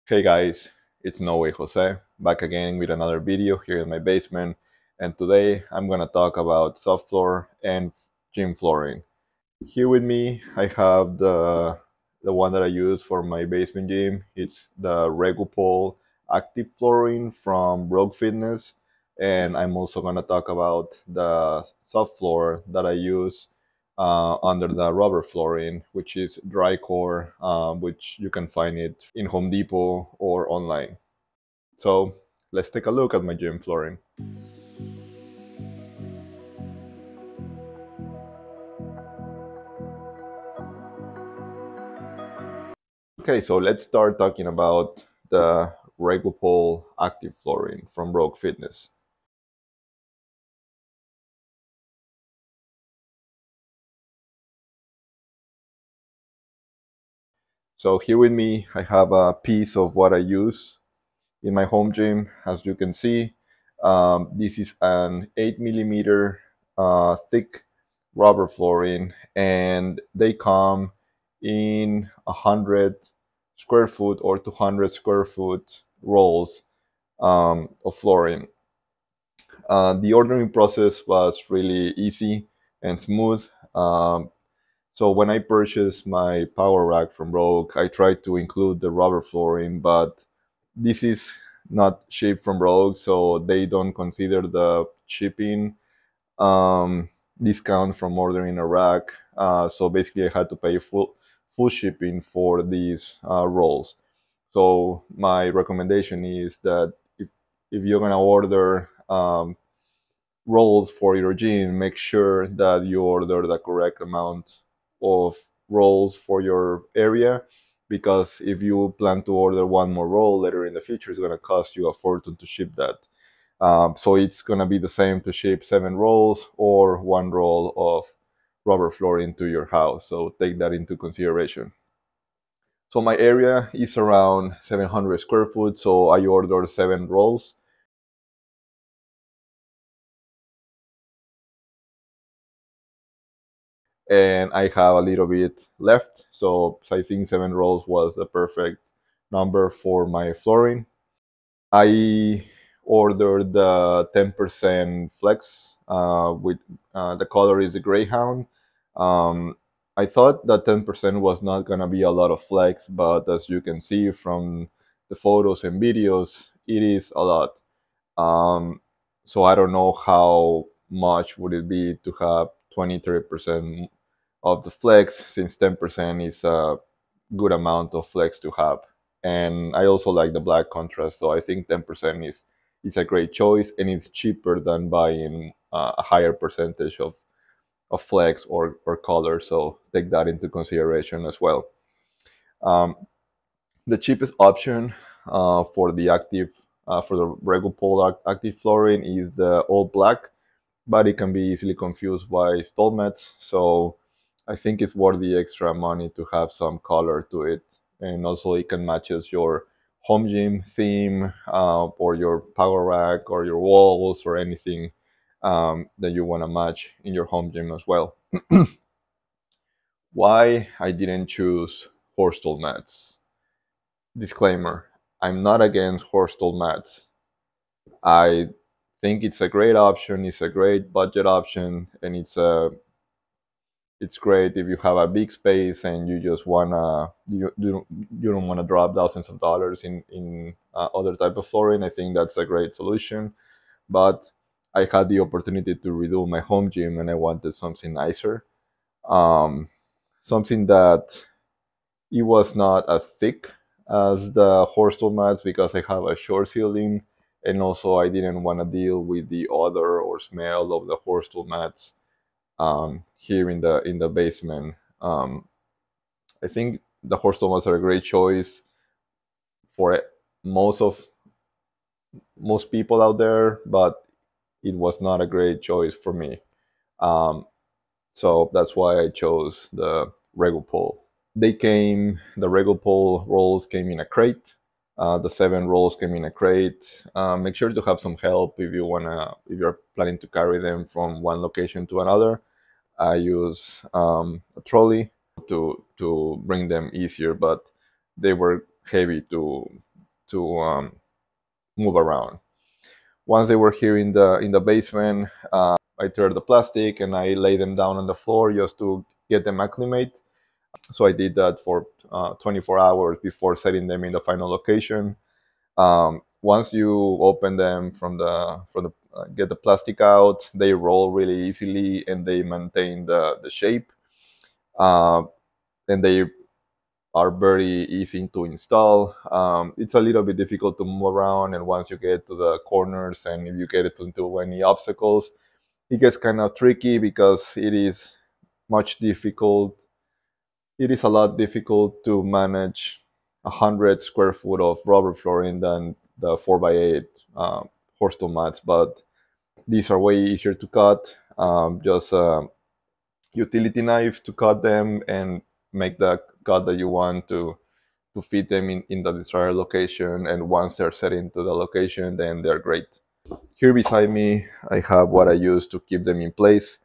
Hey guys, it's No Way Jose, back again with another video here in my basement, and today I'm gonna talk about subfloor and gym flooring. Here with me, I have the one that I use for my basement gym. It's the Regupol Aktiv flooring from Rogue Fitness, and I'm also gonna talk about the subfloor that I use under the rubber flooring, which is Dricore, which you can find it in Home Depot or online. So let's take a look at my gym flooring. Okay, so let's start talking about the Regupol Active Flooring from Rogue Fitness. So here with me, I have a piece of what I use in my home gym. As you can see, this is an 8 millimeter thick rubber flooring, and they come in 100 square foot or 200 square foot rolls of flooring. The ordering process was really easy and smooth. So when I purchased my power rack from Rogue, I tried to include the rubber flooring, but this is not shipped from Rogue, so they don't consider the shipping discount from ordering a rack. So basically, I had to pay full shipping for these rolls. So my recommendation is that if you're gonna order rolls for your gym, make sure that you order the correct amount of rolls for your area, because if you plan to order one more roll later in the future, it's going to cost you a fortune to ship that. So it's going to be the same to ship 7 rolls or one roll of rubber flooring to your house. So take that into consideration. So my area is around 700 square foot, so I ordered 7 rolls. And I have a little bit left. So I think 7 rolls was the perfect number for my flooring. I ordered the 10% flex with the color is a Greyhound. Um, I thought that 10% was not gonna be a lot of flex, but as you can see from the photos and videos, it is a lot. Um, so I don't know how much would it be to have 20-30% of the flex, since 10% is a good amount of flex to have. And I also like the black contrast, so I think 10% is a great choice, and it's cheaper than buying a higher percentage of flex or color. So take that into consideration as well. Um, the cheapest option for the active for the Regupol active flooring is the all black, but it can be easily confused by Stolmets. So I think it's worth the extra money to have some color to it, and also it can matches your home gym theme or your power rack or your walls or anything that you want to match in your home gym as well. Why I didn't choose Horstel mats? Disclaimer: I'm not against Horstel mats. I think it's a great option. It's a great budget option, and it's great if you have a big space and you just wanna you don't wanna drop thousands of dollars in other type of flooring. I think that's a great solution. But I had the opportunity to redo my home gym, and I wanted something nicer, um, something that it was not as thick as the Horstel mats, because I have a short ceiling, and also I didn't want to deal with the odor or smell of the Horstel mats here in the basement. I think the horse donuts are a great choice for most of most people out there, but it was not a great choice for me. Um, so that's why I chose the Regupol. The Regupol rolls came in a crate. The 7 rolls came in a crate. Make sure to have some help if you're planning to carry them from one location to another. I use a trolley to bring them easier, but they were heavy to move around. Once they were here in the basement, I tear the plastic and I lay them down on the floor just to get them acclimate. So I did that for 24 hours before setting them in the final location. Once you open them from the get the plastic out, they roll really easily and they maintain the shape. Uh, and they are very easy to install. It's a little bit difficult to move around, and once you get to the corners and if you get it into any obstacles, it gets kind of tricky because it is much difficult. It is a lot difficult to manage 100 square foot of rubber flooring than the 4x8 horse tool mats, but these are way easier to cut. Just utility knife to cut them and make the cut that you want to fit them in the desired location. And once they're set into the location, then they're great. Here beside me, I have what I use to keep them in place.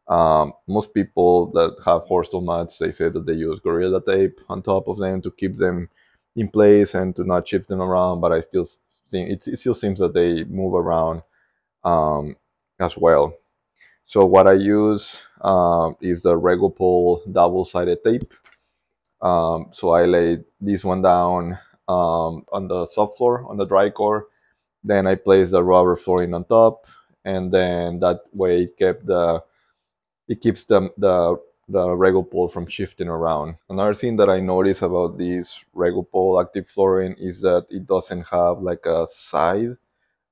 Most people that have horse tool mats, they say that they use Gorilla Tape on top of them to keep them in place and to not shift them around. But I still think it still seems that they move around um, as well. So what I use is the Regupol double-sided tape. So I laid this one down on the subfloor on the Dricore. Then I placed the rubber flooring on top, and then that way it keeps the Regupol from shifting around. Another thing that I noticed about this Regupol Aktiv flooring is that it doesn't have like a side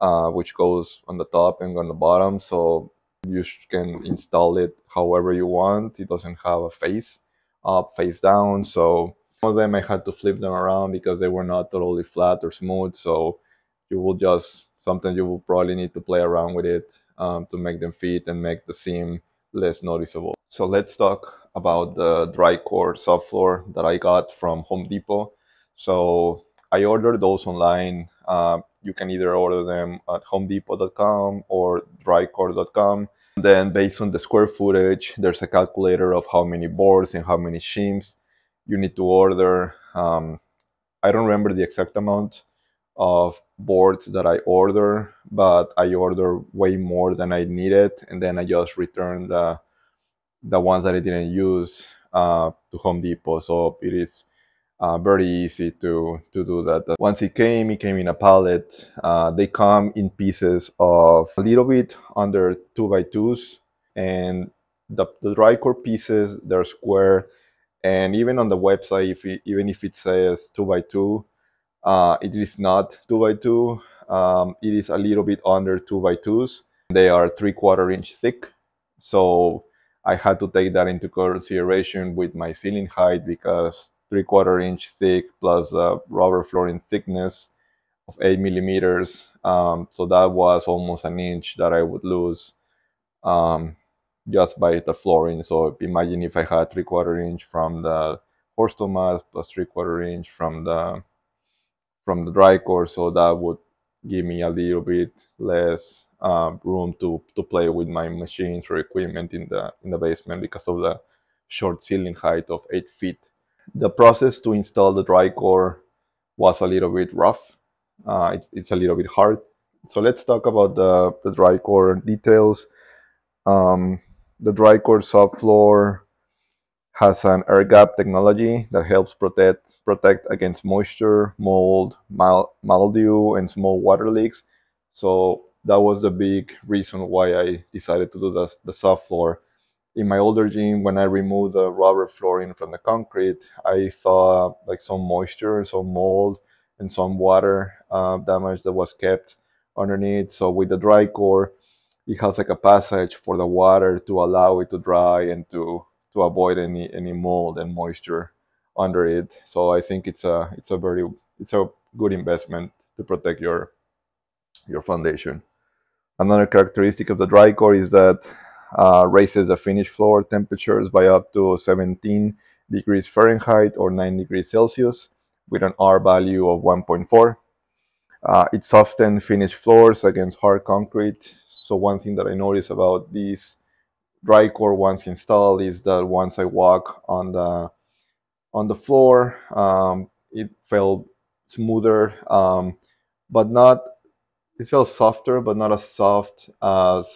which goes on the top and on the bottom, so you can install it however you want. It doesn't have a face up, face down, so some of them I had to flip them around because they were not totally flat or smooth, so you will just sometimes you will probably need to play around with it to make them fit and make the seam less noticeable. So let's talk about the Dricore subfloor that I got from Home Depot. So I ordered those online. You can either order them at homedepot.com or dricore.com. Then based on the square footage, there's a calculator of how many boards and how many shims you need to order. I don't remember the exact amount of boards that I order, but I order way more than I needed, and then I just returned the ones that I didn't use to Home Depot. So it is very easy to do that. Once it came in a pallet. They come in pieces of a little bit under 2x2s, and the Dricore pieces, they're square. And even on the website, even if it says 2x2, it is not 2x2. It is a little bit under 2x2s. They are 3/4 inch thick. So I had to take that into consideration with my ceiling height because 3/4 inch thick plus the rubber flooring thickness of 8 millimeters. So that was almost an inch that I would lose um, just by the flooring. So imagine if I had 3/4 inch from the horse tool mat plus 3/4 inch from the Dricore, so that would give me a little bit less room to play with my machines or equipment in the basement because of the short ceiling height of 8 feet. The process to install the Dricore was a little bit rough. It's a little bit hard. So let's talk about the Dricore details. The Dricore subfloor has an air gap technology that helps protect against moisture, mold, mildew, and small water leaks. So that was the big reason why I decided to do the subfloor. In my older gym, when I removed the rubber flooring from the concrete, I saw like some moisture, some mold, and some water damage that was kept underneath. So with the Dricore, it has like a passage for the water to allow it to dry and to avoid any mold and moisture under it. So I think it's a good investment to protect your foundation. Another characteristic of the Dricore is that raises the finished floor temperatures by up to 17 degrees Fahrenheit or 9 degrees Celsius with an R value of 1.4. It softens finished floors against hard concrete. So one thing that I noticed about these Dricore once installed is that once I walk on the floor, it felt smoother, but not. It felt softer, but not as soft as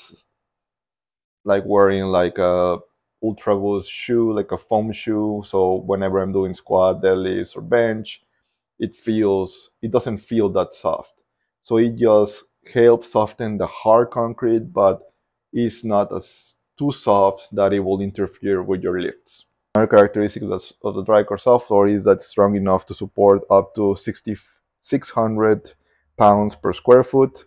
like wearing like a ultra boost shoe, like a foam shoe. So whenever I'm doing squat, deadlifts, or bench, it doesn't feel that soft. So it just helps soften the hard concrete, but it's not as too soft that it will interfere with your lifts. Another characteristic of the Dricore Subfloor is that it's strong enough to support up to 600 pounds per square foot.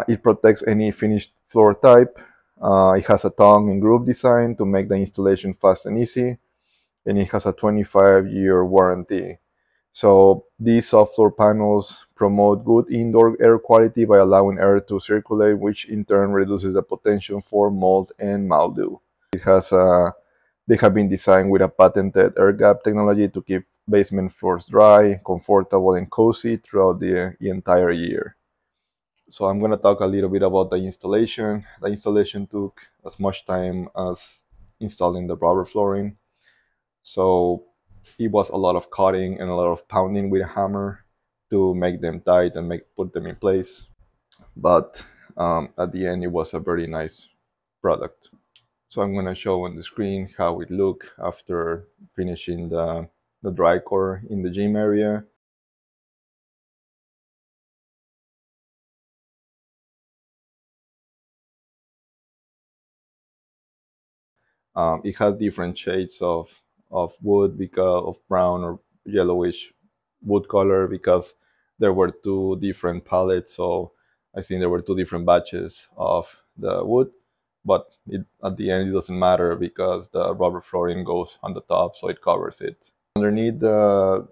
It protects any finished floor type. It has a tongue and groove design to make the installation fast and easy, and it has a 25-year warranty. So these soft floor panels promote good indoor air quality by allowing air to circulate, which in turn reduces the potential for mold and mildew. They have been designed with a patented air gap technology to keep basement floors dry, comfortable, and cozy throughout the entire year. So I'm going to talk a little bit about the installation. The installation took as much time as installing the rubber flooring. So it was a lot of cutting and a lot of pounding with a hammer to make them tight and put them in place. But at the end, it was a very nice product. So I'm going to show on the screen how it looked after finishing the dry core in the gym area. It has different shades of wood, because of brown or yellowish wood color, because there were two different pallets. So I think there were two different batches of the wood, but at the end it doesn't matter because the rubber flooring goes on the top, so it covers it. Underneath the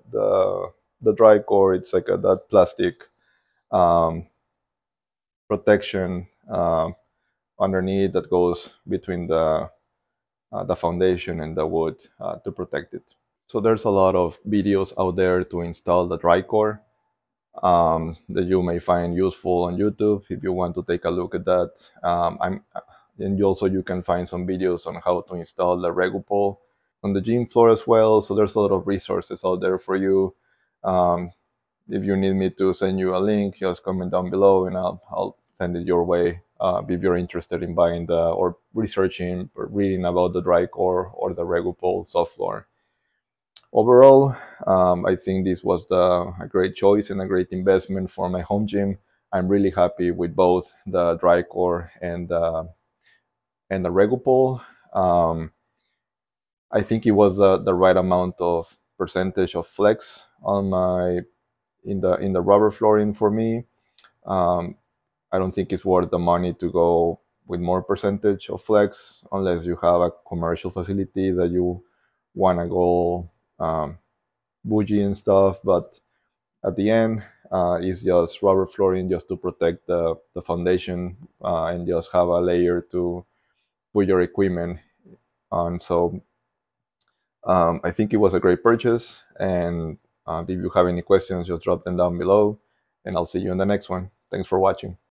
dry core, it's like that plastic um, protection underneath that goes between the foundation and the wood to protect it. So there's a lot of videos out there to install the Dricore that you may find useful on YouTube if you want to take a look at that. And you can find some videos on how to install the Regupol on the gym floor as well. So there's a lot of resources out there for you. Um, if you need me to send you a link, just comment down below and I'll send it your way if you're interested in buying or researching or reading about the Dricore or the Regupol software. Overall, I think this was a great choice and a great investment for my home gym. I'm really happy with both the Dricore and the Regupol. I think it was the right amount of percentage of flex on my in the rubber flooring for me. Um, I don't think it's worth the money to go with more percentage of flex unless you have a commercial facility that you want to go um, bougie and stuff. But at the end, it's just rubber flooring just to protect the foundation and just have a layer to put your equipment on. So I think it was a great purchase. And if you have any questions, just drop them down below. And I'll see you in the next one. Thanks for watching.